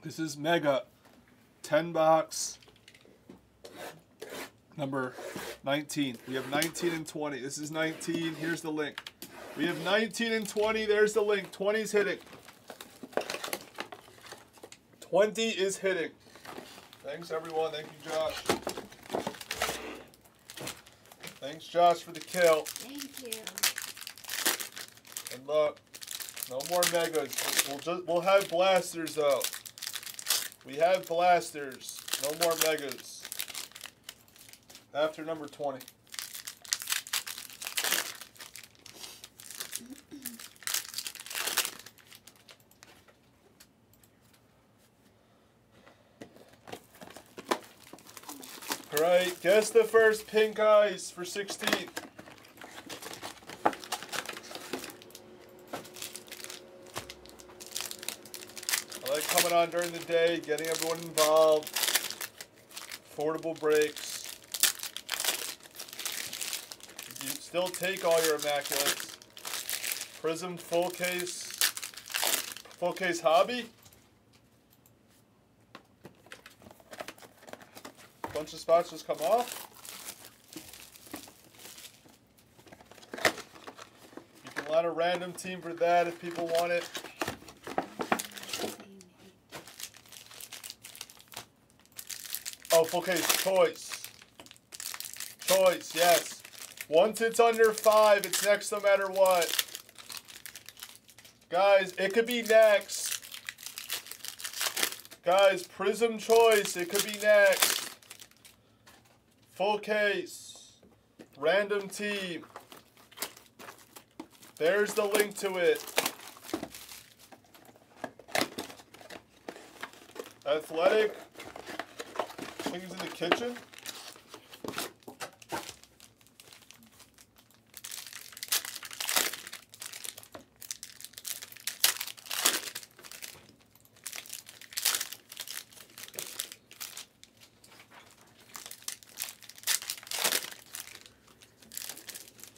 This is Mega 10 box number 19. We have 19 and 20. This is 19. Here's the link. We have 19 and 20. There's the link. 20 is hitting. 20 is hitting. Thanks, everyone. Thank you, Josh. Thanks, Josh, for the kill. Thank you. And look, no more megas. We'll have blasters though. We have blasters. No more megas. After number 20. All right, guess the first pink ice for 16. I like coming on during the day, getting everyone involved. Affordable breaks. You still take all your immaculates. Prizm full case hobby. Bunch of spots just come off. You can let a random team for that if people want it. Oh, full case choice. Choice, yes. Once it's under 5, it's next no matter what. Guys, it could be next. Guys, Prizm choice, it could be next. Full case, random team. There's the link to it. Athletic, things in the kitchen.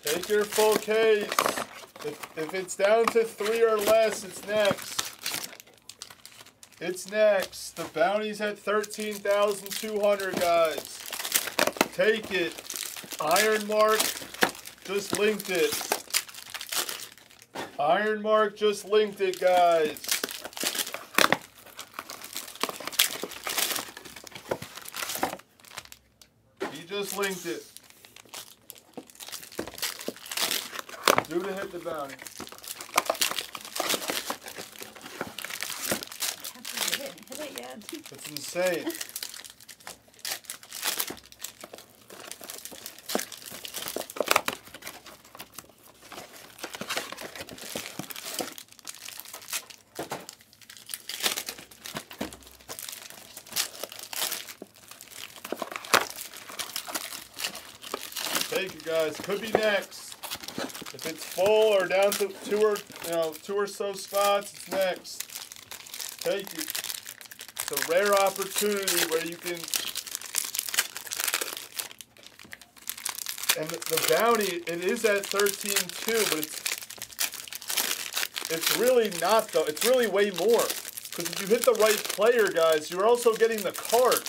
Take your full case. If it's down to 3 or less, it's next. It's next. The bounty's at 13,200, guys. Take it. Iron Mark just linked it. Iron Mark just linked it, guys. He just linked it. Due to hit the bounty. Hit it yet. That's insane. Take it, guys. Could be next. If it's full or down to two or so spots, it's next. Take it. It's a rare opportunity where you can. And the bounty, it is at 13.2, but it's really not though. It's really way more. Because if you hit the right player, guys, you're also getting the card.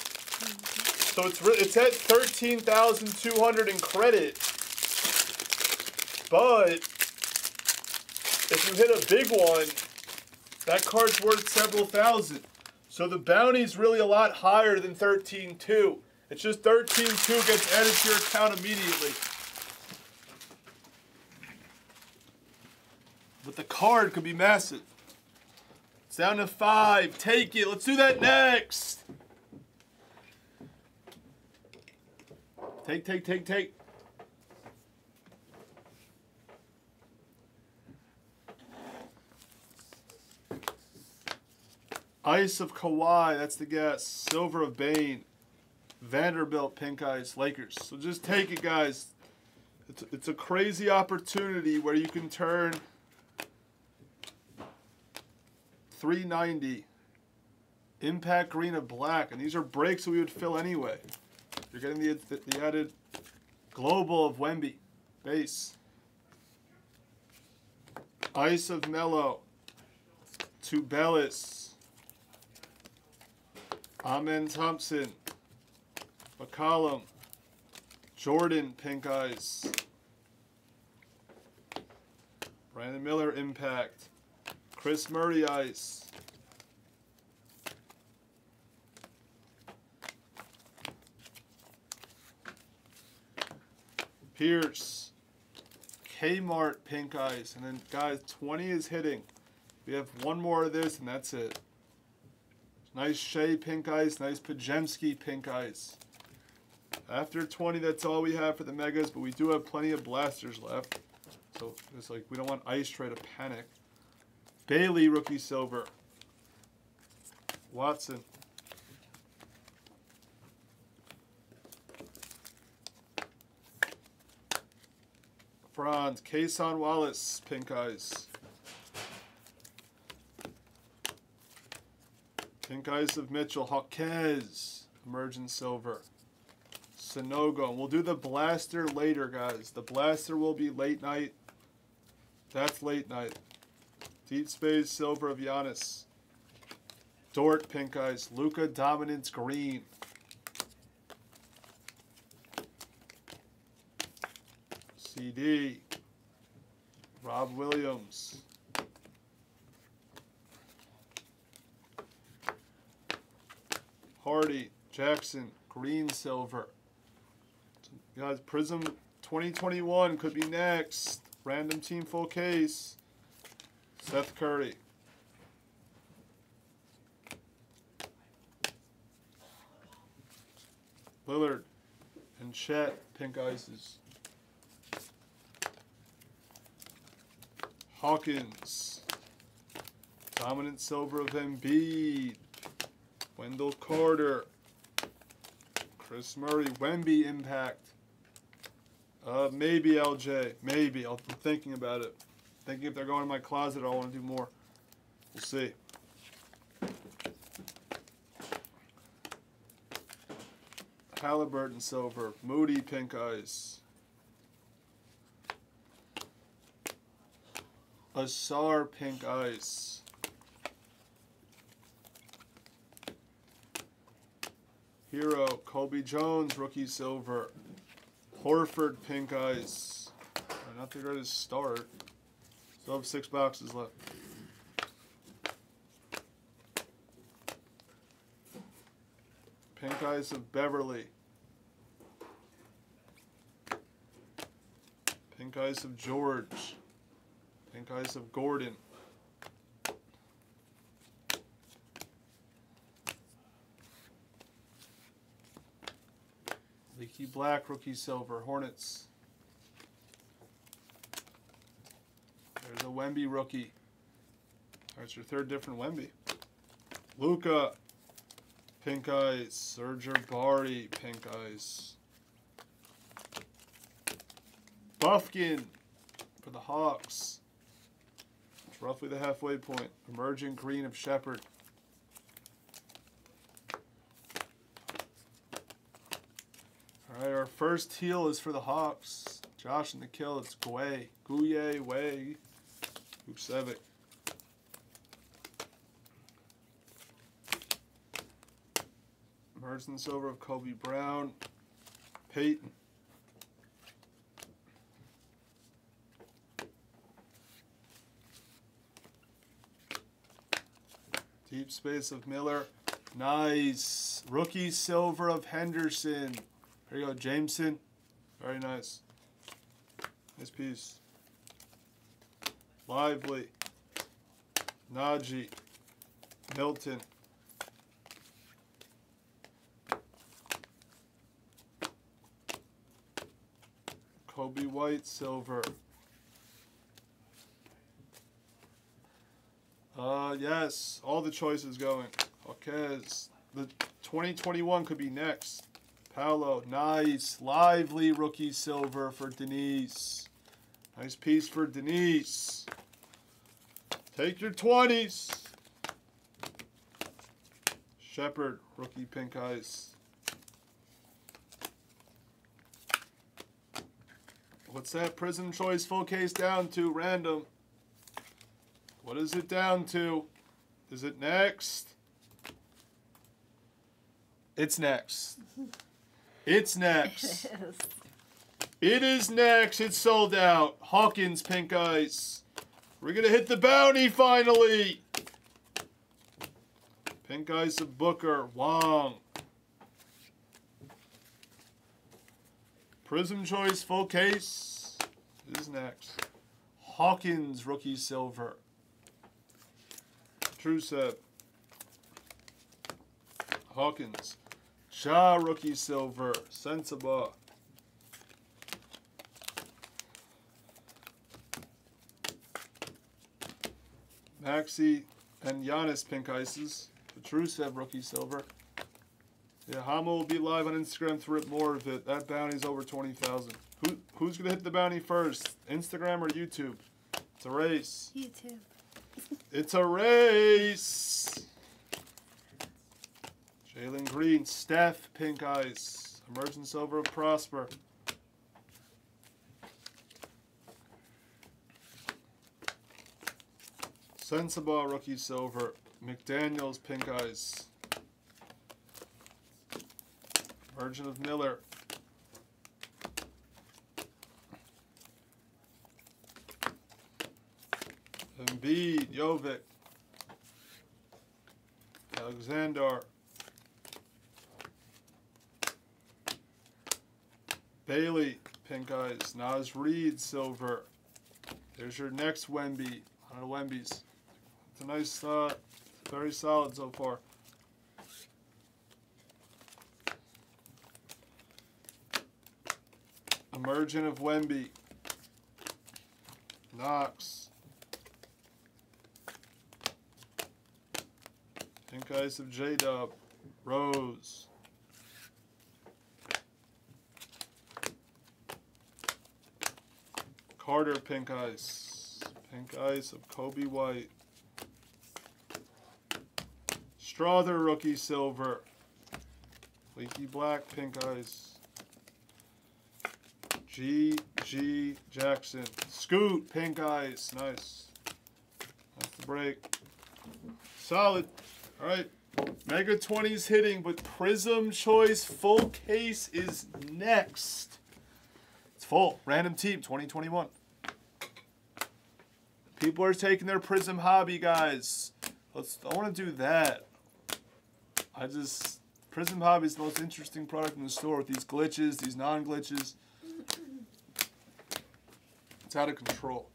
So it's at 13,200 in credit. But if you hit a big one, that card's worth several thousand. So the bounty's really a lot higher than 13.2. It's just 13.2 gets added to your account immediately. But the card could be massive. It's down to 5. Take it. Let's do that next. Take. Ice of Kawhi, that's the guess. Silver of Bane. Vanderbilt, pink ice, Lakers. So just take it, guys. It's a crazy opportunity where you can turn 390. Impact green of black. And these are breaks that we would fill anyway. You're getting the added global of Wemby. Base. Ice of Mello. Tubelis. Amen Thompson. McCollum. Jordan, pink eyes. Brandon Miller, impact. Chris Murray, ice. Pierce. Kmart, pink ice. And then, guys, 20 is hitting. We have one more of this, and that's it. Nice Shea, pink ice. Nice Pajemski, pink ice. After 20, that's all we have for the Megas, but we do have plenty of blasters left. So it's like we don't want Ice Tray to panic. Bailey, rookie silver. Watson. Franz. Kason Wallace, pink eyes. Pink eyes of Mitchell. Hawkes, emergent silver. Sonogo. And we'll do the blaster later, guys. The blaster will be late night. That's late night. Deep Space silver of Giannis. Dort, pink eyes. Luka Dominance, green. CD. Rob Williams. Hardy. Jackson, green silver. Guys, Prizm 2021 could be next. Random team full case. Seth Curry. Lillard and Chet, pink ices. Hawkins. Dominant silver of Embiid. Wendell Carter. Chris Murray. Wemby, impact. Maybe LJ. Maybe. I'm thinking about it. Thinking if they're going in my closet, I want to do more. We'll see. Halliburton silver. Moody, pink eyes. Asar, pink ice. Hero. Kobe Jones, rookie silver. Horford, pink ice. Not the greatest start. Still have 6 boxes left. Pink ice of Beverly. Pink ice of George. Pink ice of Gordon. Leaky black, rookie silver, Hornets. There's a Wemby rookie. That's your third different Wemby. Luka, pink ice. Serge Ibaka, pink ice. Buffkin for the Hawks. It's roughly the halfway point. Emerging green of Shepherd. Alright, our first teal is for the Hawks. Josh and the kill, it's Guye, Way, Vucevic. Emergent silver of Kobe Brown. Peyton. Deep space of Miller. Nice. Rookie silver of Henderson. There you go, Jameson. Very nice. Nice piece. Lively. Najee. Milton. Kobe White, silver. Yes, all the choices going. Okay, the 2021 could be next. Paolo, nice. Lively rookie silver for Denise. Nice piece for Denise. Take your 20s. Shepherd, rookie pink ice. What's that Prizm choice full case down to? Random. What is it down to? Is it next? It's next. It's next. It is. It is next. It's sold out. Hawkins pink ice. We're going to hit the bounty finally. Pink ice of Booker. Wong. Prizm choice full case. Is next. Hawkins rookie silver. Trusev. Hawkins. Ja rookie silver. Sensabaugh. Maxi and Giannis pink ices. Petrusev rookie silver. Yeah, Hama will be live on Instagram to rip more of it. That bounty's over 20,000. Who's gonna hit the bounty first? Instagram or YouTube? It's a race. YouTube. It's a race. Jalen Green, Steph pink ice. Emergent silver of Prosper. Sensabaugh rookie silver. McDaniels pink ice. Emergent of Miller. Embiid, Jovic. Alexander. Bailey, pink ice. Naz Reid, silver. There's your next Wemby. 100 Wembys. It's a nice, very solid so far. Emergent of Wemby. Knox. Pink ice of J-Dub. Rose. Carter pink ice. Pink ice of Kobe White. Strother rookie silver. Leaky black pink ice. G. Jackson. Scoot pink ice. Nice. That's the break. Solid. All right. Mega 20's hitting, but Prizm choice full case is next. It's full. Random team 2021. People are taking their Prizm hobby, guys. I want to do that. Prizm hobby is the most interesting product in the store with these glitches, these non-glitches. It's out of control.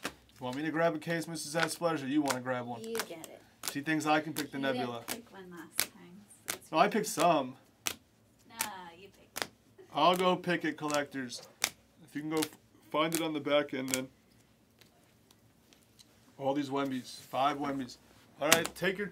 You want me to grab a case, Mrs. Splash, or you want to grab one? You get it. She thinks I can pick the Nebula. You didn't pick one last time. So No, I picked some. Nah, you picked it. I'll go pick it, collectors. If you can go find it on the back end, then. All these Wembys. 5 Wembys. All right, take your